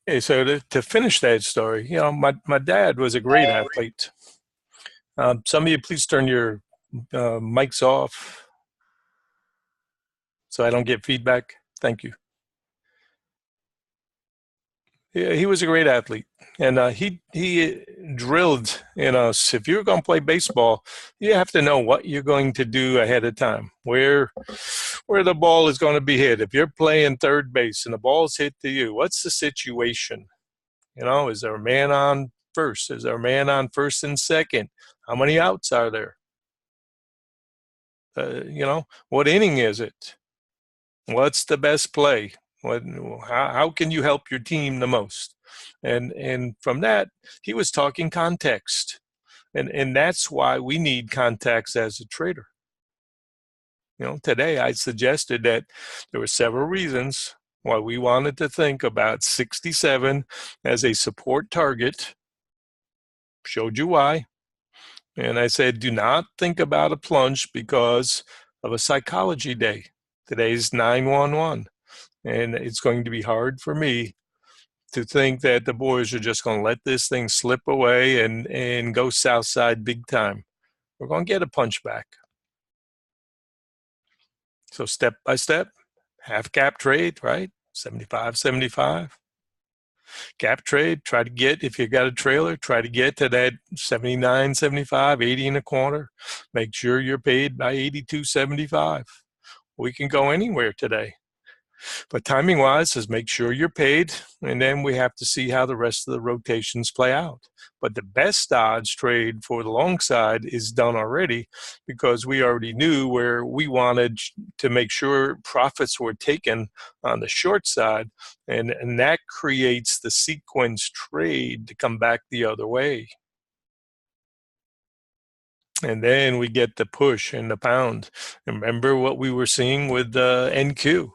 Okay, so to finish that story, my dad was a great athlete. Some of you, please turn your mics off so I don't get feedback. Thank you. Yeah, he was a great athlete, and he drilled in us. If you're going to play baseball, you have to know what you're going to do ahead of time, where the ball is going to be hit. If you're playing third base and the ball's hit to you, what's the situation? Is there a man on first? Is there a man on first and second? How many outs are there? What inning is it? What's the best play? How can you help your team the most? And from that, he was talking context, and that's why we need context as a trader. Today I suggested that there were several reasons why we wanted to think about 67 as a support target. Showed you why. And I said, do not think about a plunge because of a psychology day. Today's 9/11. And it's going to be hard for me to think that the boys are just going to let this thing slip away and go south side big time. We're going to get a punch back. So step by step, half cap trade, right? 75, 75. Gap trade, try to get, if you got a trailer, try to get to that 79, 75, 80 and a quarter. Make sure you're paid by 82.75. We can go anywhere today. But timing wise is make sure you're paid, and then we have to see how the rest of the rotations play out. But the best odds trade for the long side is done already because we already knew where we wanted to make sure profits were taken on the short side, and that creates the sequence trade to come back the other way. And then we get the push and the pound. Remember what we were seeing with NQ?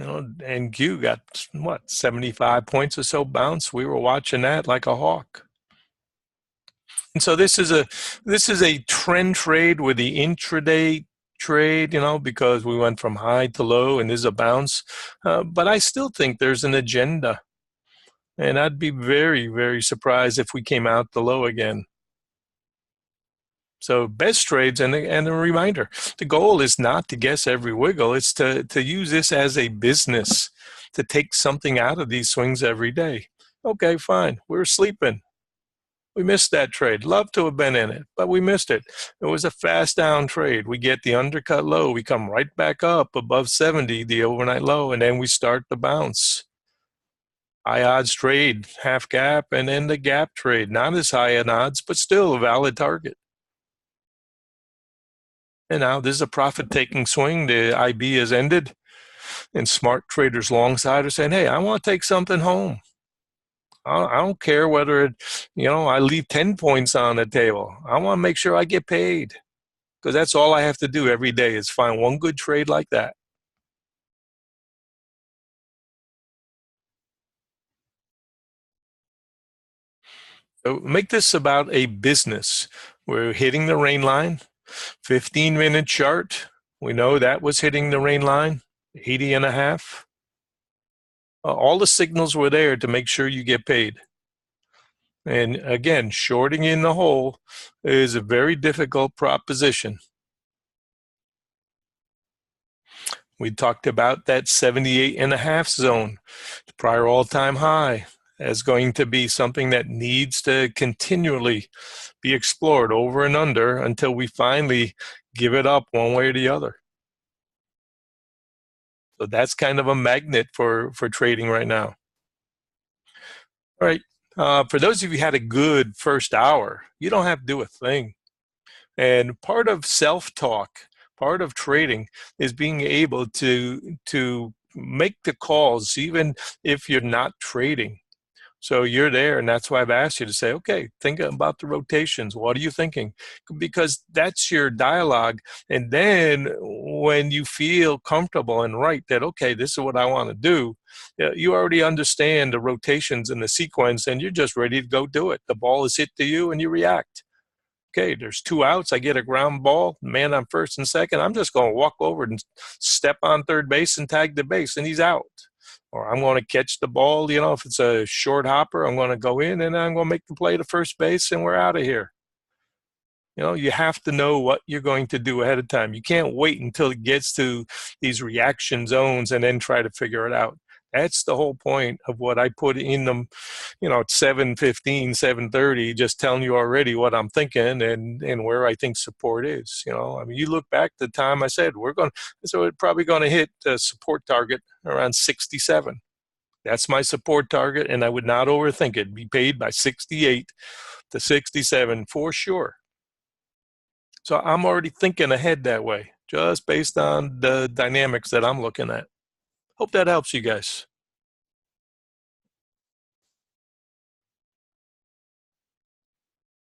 NQ got what, 75 points or so bounce. We were watching that like a hawk. And so this is a trend trade with the intraday trade, because we went from high to low and there's a bounce. But I still think there's an agenda. And I'd be very, very surprised if we came out the low again. So best trades, and a reminder, the goal is not to guess every wiggle. It's to use this as a business, to take something out of these swings every day. Okay, fine. We're sleeping. We missed that trade. Love to have been in it, but we missed it. It was a fast down trade. We get the undercut low. We come right back up above 70, the overnight low, and then we start the bounce. High odds trade, half gap, and then the gap trade. Not as high in odds, but still a valid target. And now this is a profit-taking swing. The IB has ended, and smart traders long side are saying, hey, I want to take something home. I don't care whether I leave 10 points on the table. I want to make sure I get paid because that's all I have to do every day is find one good trade like that. So make this about a business. We're hitting the rain line. 15-minute chart. We know that was hitting the rain line, 80 and a half. All the signals were there to make sure you get paid. And again, shorting in the hole is a very difficult proposition. We talked about that 78 and a half zone, the prior all-time high, as going to be something that needs to continually be explored over and under until we finally give it up one way or the other. So that's kind of a magnet for trading right now. All right. For those of you who had a good first hour, you don't have to do a thing. And part of self-talk, part of trading is being able to make the calls even if you're not trading. So you're there, and that's why I've asked you to say, okay, think about the rotations. What are you thinking? Because that's your dialogue. And then when you feel comfortable and right that, okay, this is what I want to do, you already understand the rotations and the sequence, and you're just ready to go do it. The ball is hit to you, and you react. Okay, there's 2 outs. I get a ground ball, man on first and second. I'm just going to walk over and step on third base and tag the base, and he's out. or I'm going to catch the ball. You know, if it's a short hopper, I'm going to go in and I'm going to make the play to first base and we're out of here. You know, you have to know what you're going to do ahead of time. You can't wait until it gets to these reaction zones and then try to figure it out. That's the whole point of what I put in them, you know, at 7:15, 7:30, just telling you already what I'm thinking and where I think support is. You know, I mean, you look back the time I said so we're probably going to hit the support target around 67. That's my support target, and I would not overthink it. Be paid by 68 to 67 for sure. So I'm already thinking ahead that way, just based on the dynamics that I'm looking at. Hope that helps you guys.